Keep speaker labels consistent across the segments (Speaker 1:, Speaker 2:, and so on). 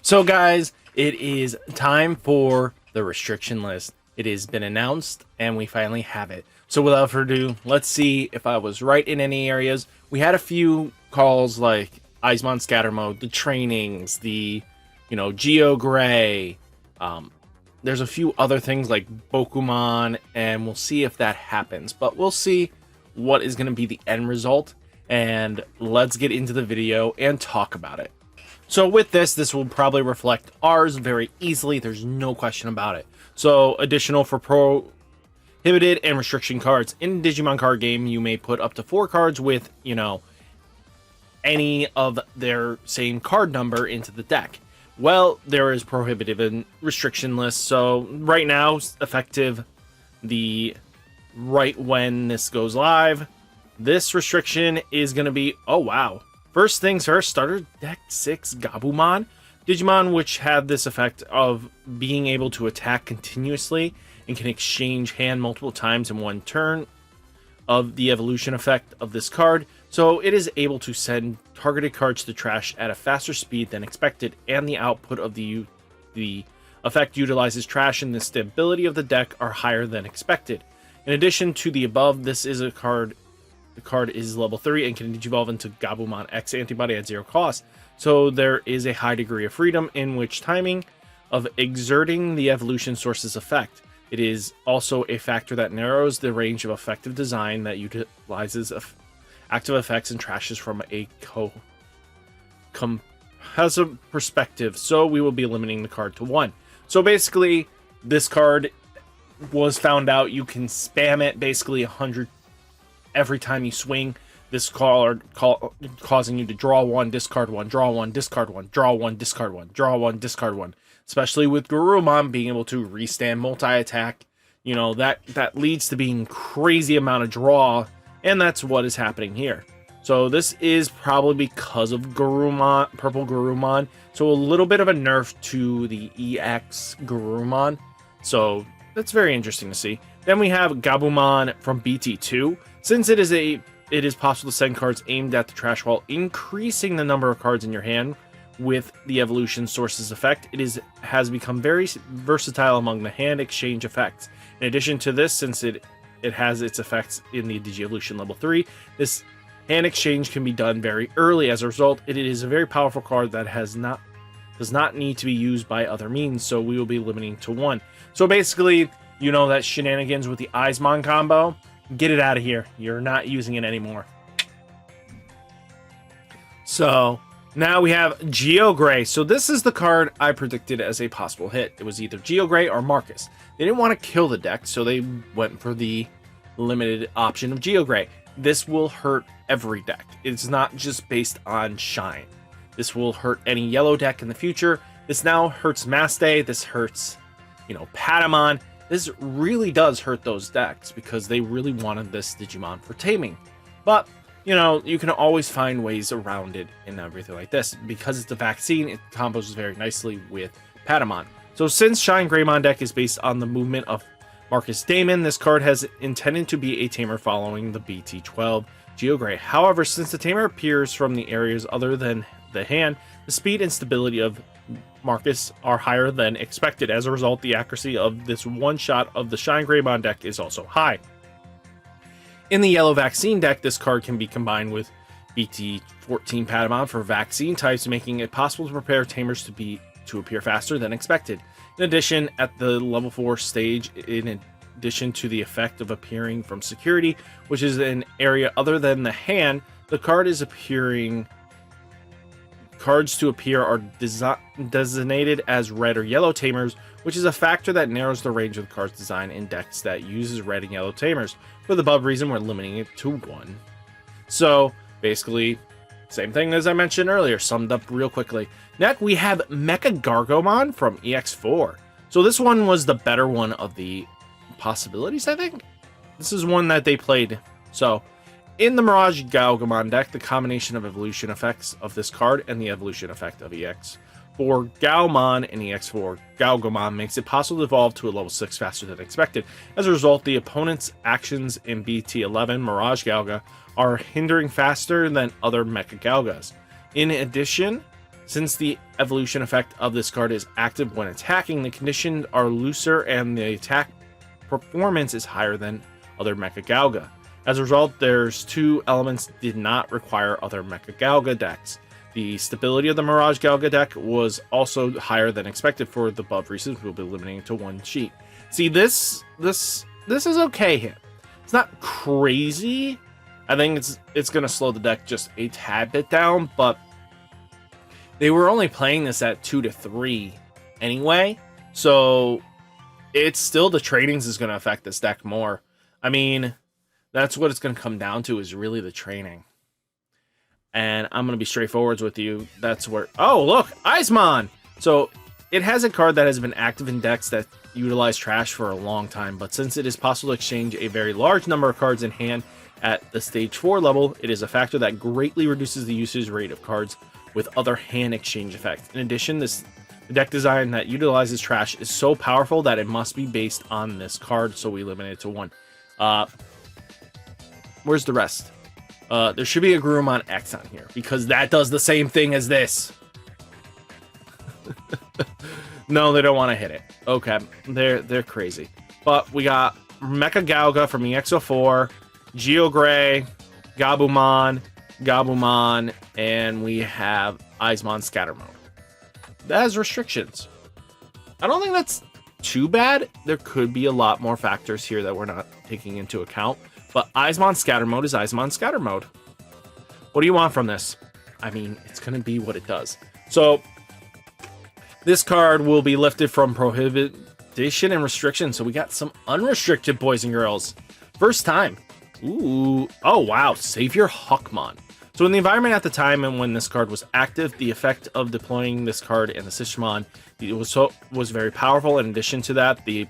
Speaker 1: So guys, it is time for the restriction list. It has been announced and we finally have it. So without further ado, let's see if I was right in any areas. We had a few calls like Eismon Scatter Mode, the trainings, the, Geo Gray. There's a few other things like Bokumon, and we'll see if that happens. But we'll see what is going to be the end result. And let's get into the video and talk about it. So with this will probably reflect ours very easily. There's no question about it. So additional for prohibited and restriction cards. In Digimon card game, you may put up to 4 cards with, any of their same card number into the deck. Well, there is prohibitive and restriction lists. So right now, effective right when this goes live, this restriction is going to be, oh wow. First things first, starter deck 6 Gabumon. Digimon which have this effect of being able to attack continuously and can exchange hand multiple times in one turn of the evolution effect of this card. So it is able to send targeted cards to trash at a faster speed than expected, and the output of the effect utilizes trash and the stability of the deck are higher than expected. In addition to the above, this is a card. The card is level 3 and can evolve into Gabumon X antibody at 0 cost. So there is a high degree of freedom in which timing of exerting the evolution source's effect. It is also a factor that narrows the range of effective design that utilizes active effects and trashes from a comprehensive perspective. So we will be limiting the card to 1. So basically, this card was found out you can spam it basically 100 every time you swing. This card causing you to draw 1, discard 1, draw 1, discard 1, draw 1, discard 1, draw 1, discard 1. Especially with Garurumon being able to restand multi-attack, that leads to being crazy amount of draw, and that's what is happening here. So this is probably because of Garurumon, Purple Garurumon. So a little bit of a nerf to the EX Garurumon. So that's very interesting to see. Then we have Gabumon from BT2. Since it is possible to send cards aimed at the trash while increasing the number of cards in your hand with the evolution source's effect, has become very versatile among the hand exchange effects. In addition to this, since it has its effects in the Digievolution level 3, this hand exchange can be done very early. As a result, it is a very powerful card that does not need to be used by other means, so we will be limiting to 1. So basically, that shenanigans with the Eismon combo, get it out of here. You're not using it anymore. So now we have Geo Gray. So this is the card I predicted as a possible hit. It was either Geo Gray or Marcus. They didn't want to kill the deck, so they went for the limited option of Geo Gray. This will hurt every deck. It's not just based on Shine. This will hurt any yellow deck in the future. This now hurts Maste. This hurts, Patamon. This really does hurt those decks because they really wanted this Digimon for taming. But, you can always find ways around it and everything like this. Because it's a vaccine, it combos very nicely with Patamon. So since Shine Greymon deck is based on the movement of Marcus Damon, this card has intended to be a tamer following the BT12 Geo Gray. However, since the tamer appears from the areas other than the hand, the speed and stability of Marcus are higher than expected. As a result, the accuracy of this one shot of the Shine Greymon deck is also high. In the yellow vaccine deck, this card can be combined with BT14 Patamon for vaccine types, making it possible to prepare tamers to appear faster than expected. In addition, at the level 4 stage, in addition to the effect of appearing from security, which is an area other than the hand, the card is appearing. Cards to appear are designated as red or yellow tamers, which is a factor that narrows the range of the card's design in decks that uses red and yellow tamers. For the above reason, we're limiting it to 1. So basically, same thing as I mentioned earlier, summed up real quickly. Next, we have Mecha Gargomon from EX4. So this one was the better one of the possibilities, I think. This is one that they played. So in the Mirage Galgamon deck, the combination of evolution effects of this card and the evolution effect of EX4 Galmon and EX4 Galgamon makes it possible to evolve to a level 6 faster than expected. As a result, the opponent's actions in BT11 Mirage Galga are hindering faster than other Mecha Galgas. In addition, Since the evolution effect of this card is active when attacking, the conditions are looser and the attack performance is higher than other Mecha Gauga. As a result, there's two elements did not require other Mecha Gauga decks. The stability of the Mirage Gauga deck was also higher than expected for the above reasons. We'll be limiting it to one sheet. See, this is okay here. It's not crazy. I think it's gonna slow the deck just a tad bit down, but they were only playing this at 2 to 3 anyway, so it's still the trainings is gonna affect this deck more. I mean, that's what it's gonna come down to, is really the training. And I'm gonna be straightforward with you. That's where, oh look, Eismon! So it has a card that has been active in decks that utilize trash for a long time, but since it is possible to exchange a very large number of cards in hand at the stage 4 level, it is a factor that greatly reduces the usage rate of cards with other hand exchange effects. In addition, the deck design that utilizes trash is so powerful that it must be based on this card, so we limit it to 1. Where's the rest? There should be a Grumon X on here, because that does the same thing as this. No, they don't want to hit it. Okay, they're crazy. But we got Mecha Gauga from EX04, Geogray, Gabumon, and we have Eismon Scatter Mode. That has restrictions. I don't think that's too bad. There could be a lot more factors here that we're not taking into account. But Eismon Scatter Mode is Eismon Scatter Mode. What do you want from this? I mean, it's going to be what it does. So, this card will be lifted from prohibition and restriction. So we got some unrestricted, boys and girls. First time. Ooh. Oh, wow. Savior Huckmon. So in the environment at the time and when this card was active, the effect of deploying this card in the Sistramon was very powerful. In addition to that, the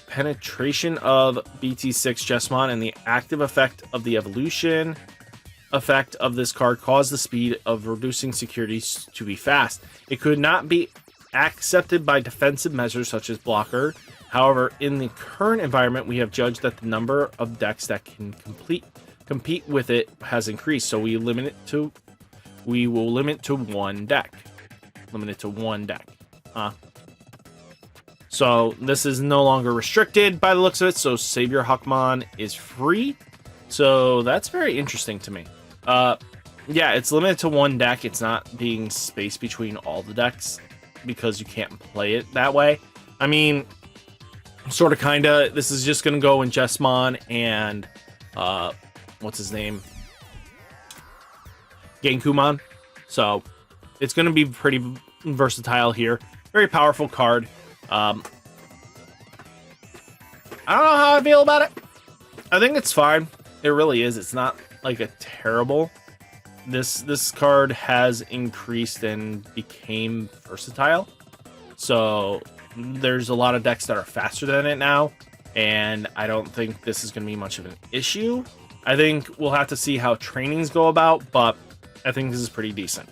Speaker 1: penetration of BT6 Jesmon and the active effect of the evolution effect of this card caused the speed of reducing securities to be fast. It could not be accepted by defensive measures such as blocker. However, in the current environment, we have judged that the number of decks that can compete with it has increased, so we will limit to one deck. Limit it to one deck. So this is no longer restricted by the looks of it, so Savior Huckmon is free. So that's very interesting to me. Yeah, it's limited to one deck. It's not being spaced between all the decks because you can't play it that way. I mean, sort of, kind of. This is just going to go in Jesmon and, what's his name? Genkumon. So it's going to be pretty versatile here. Very powerful card. I don't know how I feel about it. I think it's fine. It really is. It's not like a terrible. This card has increased and became versatile. So there's a lot of decks that are faster than it now, and I don't think this is going to be much of an issue. I think we'll have to see how trainings go about, but I think this is pretty decent.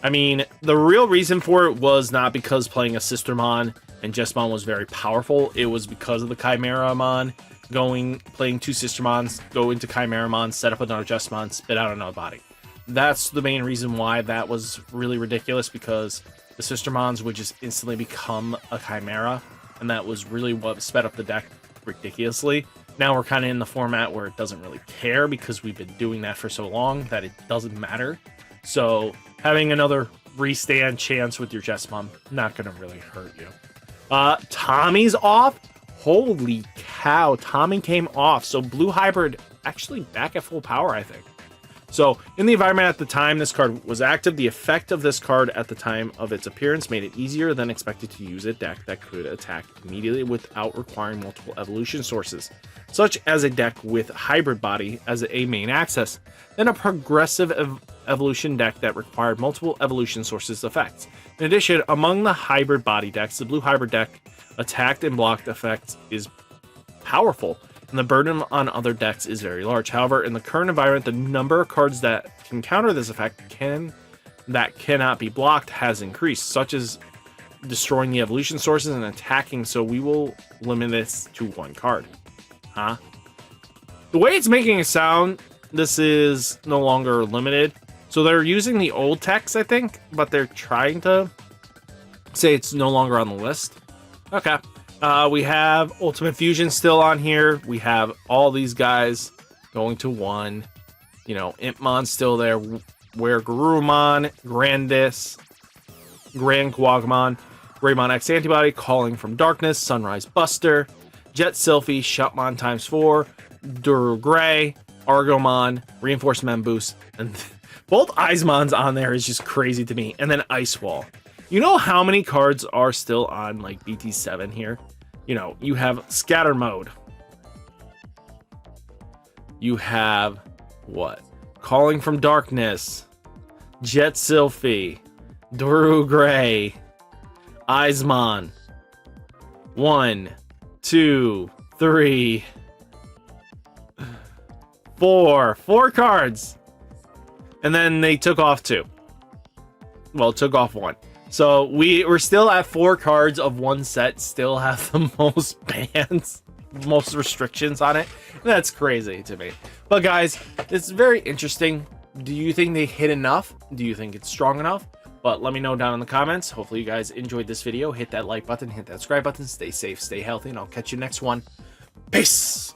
Speaker 1: I mean, the real reason for it was not because playing a Sistermon and Jesmon was very powerful. It was because of the Chimeramon playing two Sistermons, go into Chimeramon, set up another Jesmon, spit out another body. That's the main reason why that was really ridiculous, because the Sistermons would just instantly become a Chimera, and that was really what sped up the deck ridiculously. Now we're kind of in the format where it doesn't really care, because we've been doing that for so long that it doesn't matter. So having another restand chance with your Jesmon, not going to really hurt you. Tommy's off? Holy cow, Tommy came off. So Blue Hybrid actually back at full power, I think. So in the environment at the time this card was active, the effect of this card at the time of its appearance made it easier than expected to use a deck that could attack immediately without requiring multiple evolution sources, such as a deck with hybrid body as a main access, then a progressive evolution deck that required multiple evolution sources effects. In addition, among the hybrid body decks, the blue hybrid deck attacked and blocked effects is powerful, and the burden on other decks is very large. However, in the current environment, the number of cards that can counter this effect that cannot be blocked has increased, such as destroying the evolution sources and attacking, so we will limit this to one card. The way it's making it sound, this is no longer limited. So they're using the old text, I think, but they're trying to say it's no longer on the list. Okay. We have Ultimate Fusion still on here. We have all these guys going to 1. You know, Impmon's still there. Where Garurumon, Grandis, Grand Quagmon, Greymon X Antibody, Calling from Darkness, Sunrise Buster, Jet Sylphie, Shutmon ×4, Duru Gray, Argomon, Reinforced Memboost, and both Eismon's on there is just crazy to me. And then Ice Wall. You know how many cards are still on like BT7 here? You know, you have Scatter Mode. You have what? Calling from Darkness, Jet Sylphie, Duru Gray, Eismon. 1, 2, 3, 4. 4 cards. And then they took off 2. Well, took off 1. So we're still at 4 cards of one set, still have the most bans, most restrictions on it. That's crazy to me. But guys, it's very interesting. Do you think they hit enough? Do you think it's strong enough? But let me know down in the comments. Hopefully you guys enjoyed this video. Hit that like button, hit that subscribe button. Stay safe, stay healthy, and I'll catch you next one. Peace!